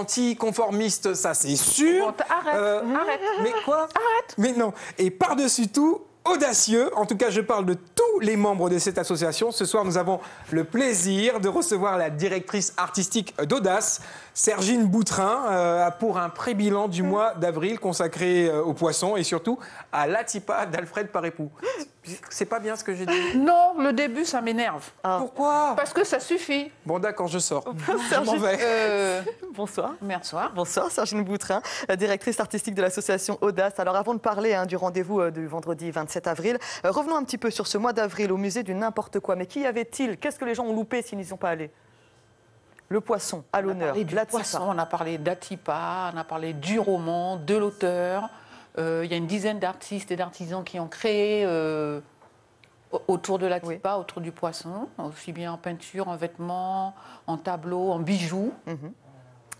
anticonformiste, ça c'est sûr. Bon, arrête. Mais quoi? Arrête. Mais non. Et par-dessus tout, audacieux. En tout cas, je parle de tous les membres de cette association. Ce soir, nous avons le plaisir de recevoir la directrice artistique d'Audace, Sergine Boutrin, pour un pré-bilan du mois d'avril consacré aux poissons et surtout à l'Atipa d'Alfred Parépou. C'est pas bien ce que j'ai dit? Non, le début, ça m'énerve. Pourquoi? Parce que ça suffit. Bon, d'accord, je sors. Je m'en vais. Bonsoir. Bonsoir. Bonsoir, Sergine Boutrin, directrice artistique de l'association Audace. Alors, avant de parler du rendez-vous du vendredi 27 avril, revenons un petit peu sur ce mois d'avril au musée du n'importe quoi. Mais qu'y avait-il? Qu'est-ce que les gens ont loupé s'ils n'y sont pas allés? Le poisson, à l'honneur. On a parlé d'Atipa, on a parlé du roman, de l'auteur. Il y a une dizaine d'artistes et d'artisans qui ont créé autour de l'Atipa, autour du poisson, aussi bien en peinture, en vêtements, en tableaux, en bijoux.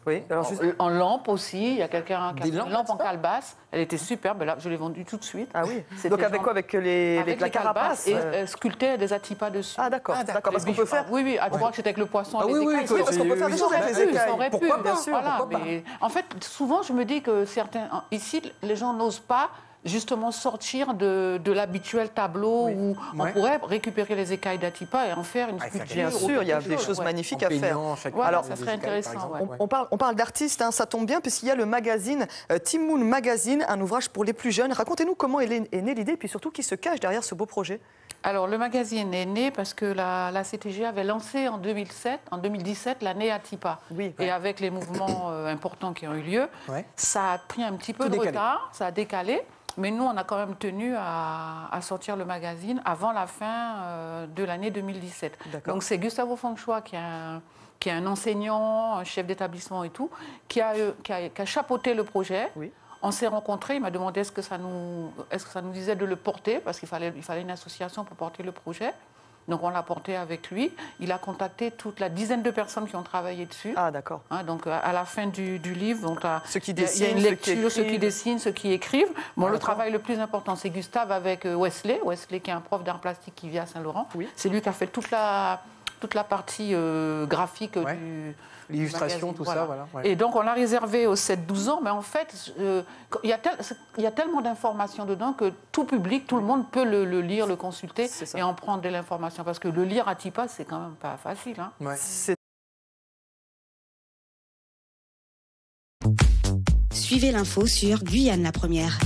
Oui, alors en lampe aussi, il y a quelqu'un qui a Des fait lampes, une lampe en calebasse. Elle était superbe, là, je l'ai vendue tout de suite. Ah oui. C'était Donc avec genre- quoi? Avec Avec la les carapace et sculpter des Atipas dessus. Ah d'accord, d'accord. Parce qu'on peut faire. Oui, oui, à croire que c'était avec le poisson et Ah les oui, oui, écailles. oui, parce qu'on peut faire des choses avec les écailles. Ça aurait pu, Pourquoi pas, bien sûr, voilà, pourquoi pas. mais en fait, souvent, je me dis que certains... Ici, les gens n'osent pas justement sortir de l'habituel tableau où on pourrait récupérer les écailles d'Atipa et en faire une sculpture. Bien sûr, il y a des choses magnifiques à faire. Voilà, Alors, ça serait intéressant. On parle d'artistes, hein, ça tombe bien, puisqu'il y a le magazine Timoun Magazine, un ouvrage pour les plus jeunes. Racontez-nous comment est née l'idée, puis surtout qui se cache derrière ce beau projet. Alors, le magazine est né parce que la CTG avait lancé en 2017 l'année Atipa. Oui. Et avec les mouvements importants qui ont eu lieu, ça a pris un petit peu de retard, ça a décalé. Mais nous, on a quand même tenu à sortir le magazine avant la fin de l'année 2017. Donc, c'est Gustavo Fanchois qui est un enseignant, un chef d'établissement et tout, qui a chapeauté le projet. Oui. On s'est rencontrés, il m'a demandé est-ce que ça nous disait de le porter, parce qu'il fallait une association pour porter le projet. Donc on l'a porté avec lui. Il a contacté toute la dizaine de personnes qui ont travaillé dessus. Ah d'accord. Hein, donc à la fin du livre, ceux qui il y a dessinent, une lecture, ceux qui dessinent, ceux qui écrivent. Bon, le travail le plus important, c'est Gustave avec Wesley qui est un prof d'art plastique qui vit à Saint-Laurent. Oui. C'est lui qui a fait toute la partie graphique du... L'illustration, tout ça, voilà. Et donc, on l'a réservé aux 7-12 ans, mais en fait, il y a tellement d'informations dedans que tout public, tout le monde peut le lire, le consulter et en prendre de l'information. Parce que le lire Atipa, c'est quand même pas facile. Hein. Suivez l'info sur Guyane la Première.